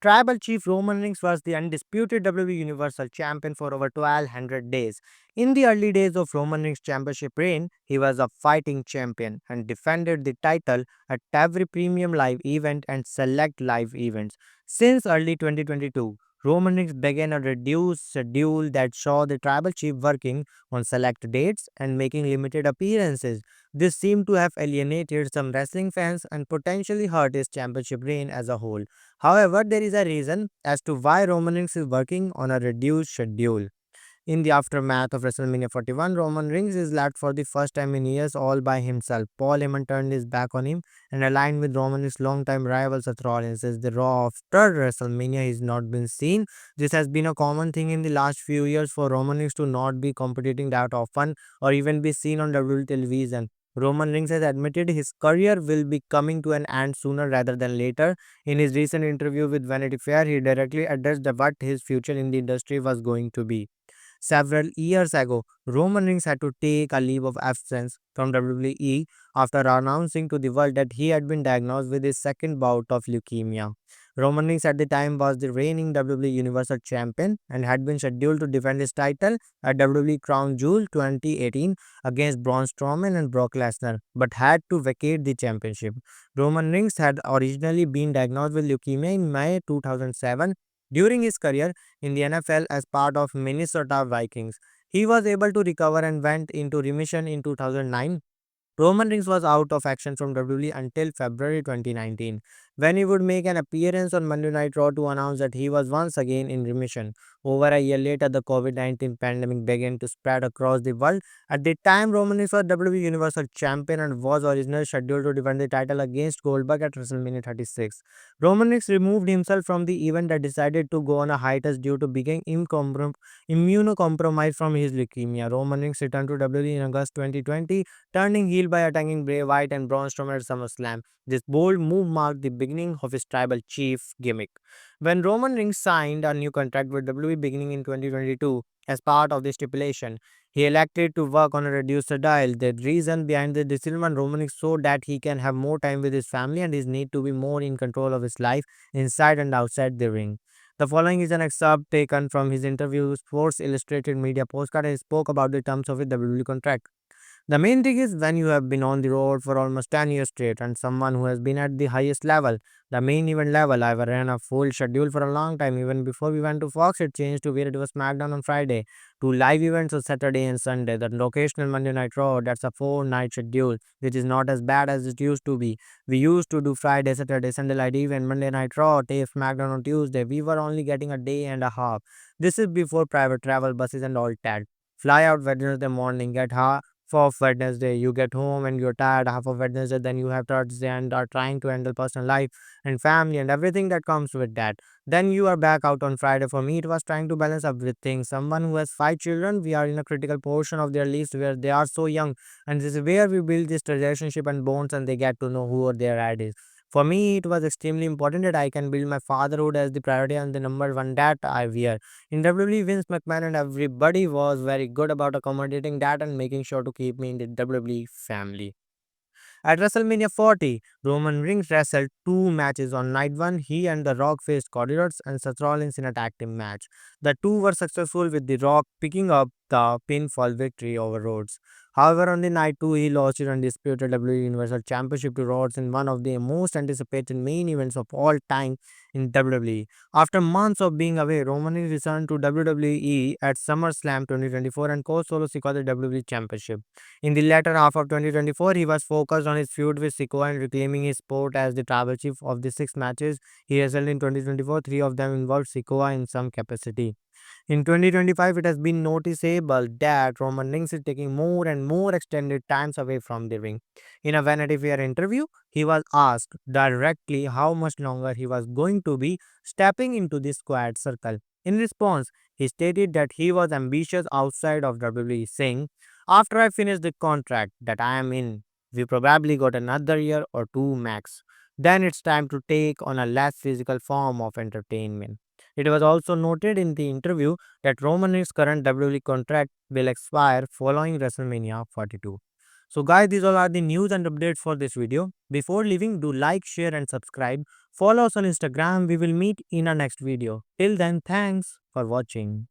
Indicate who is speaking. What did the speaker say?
Speaker 1: Tribal Chief Roman Reigns was the undisputed WWE Universal Champion for over 1200 days. In the early days of Roman Reigns' championship reign, he was a fighting champion and defended the title at every premium live event and select live events. Since early 2022, Roman Reigns began a reduced schedule that saw the tribal chief working on select dates and making limited appearances. This seemed to have alienated some wrestling fans and potentially hurt his championship reign as a whole. However, there is a reason as to why Roman Reigns is working on a reduced schedule. In the aftermath of WrestleMania 41, Roman Reigns is left for the first time in years all by himself. Paul Heyman turned his back on him and aligned with Roman Reigns' longtime rival Seth Rollins as the Raw after WrestleMania has not been seen. This has been a common thing in the last few years for Roman Reigns to not be competing that often or even be seen on WWE television. Roman Reigns has admitted his career will be coming to an end sooner rather than later. In his recent interview with Vanity Fair, he directly addressed what his future in the industry was going to be. Several years ago, Roman Reigns had to take a leave of absence from WWE after announcing to the world that he had been diagnosed with his second bout of leukemia. Roman Reigns at the time was the reigning WWE Universal Champion and had been scheduled to defend his title at WWE Crown Jewel 2018 against Braun Strowman and Brock Lesnar, but had to vacate the championship. Roman Reigns had originally been diagnosed with leukemia in May 2007. During his career in the NFL as part of Minnesota Vikings, he was able to recover and went into remission in 2009. Roman Reigns was out of action from WWE until February 2019, when he would make an appearance on Monday Night Raw to announce that he was once again in remission. Over a year later, the COVID-19 pandemic began to spread across the world. At the time, Roman Reigns was WWE Universal Champion and was originally scheduled to defend the title against Goldberg at WrestleMania 36. Roman Reigns removed himself from the event and decided to go on a hiatus due to being immunocompromised from his leukemia. Roman Reigns returned to WWE in August 2020, turning heel by attacking Bray Wyatt and Braun Strowman at SummerSlam. This bold move marked the beginning of his tribal chief gimmick. When Roman Reigns signed a new contract with WWE beginning in 2022, as part of the stipulation, he elected to work on a reduced schedule. The reason behind the decision was Roman Reigns so that he can have more time with his family and his need to be more in control of his life inside and outside the ring. The following is an excerpt taken from his interview with Sports Illustrated Media Postcard and spoke about the terms of his WWE contract. The main thing is when you have been on the road for almost 10 years straight and someone who has been at the highest level, the main event level, I ran a full schedule for a long time. Even before we went to Fox, it changed to where it was SmackDown on Friday, to live events on Saturday and Sunday, the occasional Monday Night Raw. That's a 4 night schedule, which is not as bad as it used to be. We used to do Friday, Saturday, Sunday live event, Monday Night Raw, tape SmackDown on Tuesday. We were only getting a day and a half. This is before private travel buses and all that. Fly out Wednesday morning, get of Wednesday. You get home and you're tired half of Wednesday, then you have Thursday and are trying to handle personal life and family and everything that comes with that. Then you are back out on Friday. For me, it was trying to balance everything. Someone who has 5 children, we are in a critical portion of their lives where they are so young, and this is where we build this relationship and bonds and they get to know who their dad is. For me, it was extremely important that I can build my fatherhood as the priority and the number one that I wear. In WWE, Vince McMahon and everybody was very good about accommodating that and making sure to keep me in the WWE family. At WrestleMania 40, Roman Reigns wrestled 2 matches on night 1. He and The Rock faced Cody Rhodes and Seth Rollins in a tag team match. The two were successful with The Rock picking up the pinfall victory over Rhodes. However, on the night 2, he lost his undisputed WWE Universal Championship to Rhodes in one of the most anticipated main events of all time in WWE. After months of being away, Roman Reigns returned to WWE at SummerSlam 2024 and co-solo secured the WWE Championship. In the latter half of 2024, he was focused on his feud with Sikoa and reclaiming his spot as the tribal chief. Of the 6 matches he wrestled in 2024, 3 of them involved Sikoa in some capacity. In 2025, it has been noticeable that Roman Reigns is taking more and more extended times away from the ring. In a Vanity Fair interview, he was asked directly how much longer he was going to be stepping into the squared circle. In response, he stated that he was ambitious outside of WWE, saying, "After I finish the contract that I am in, we probably got another year or two max. Then it's time to take on a less physical form of entertainment." It was also noted in the interview that Roman Reigns' current WWE contract will expire following WrestleMania 42. So guys, these all are the news and updates for this video. Before leaving, do like, share and subscribe. Follow us on Instagram. We will meet in our next video. Till then, thanks for watching.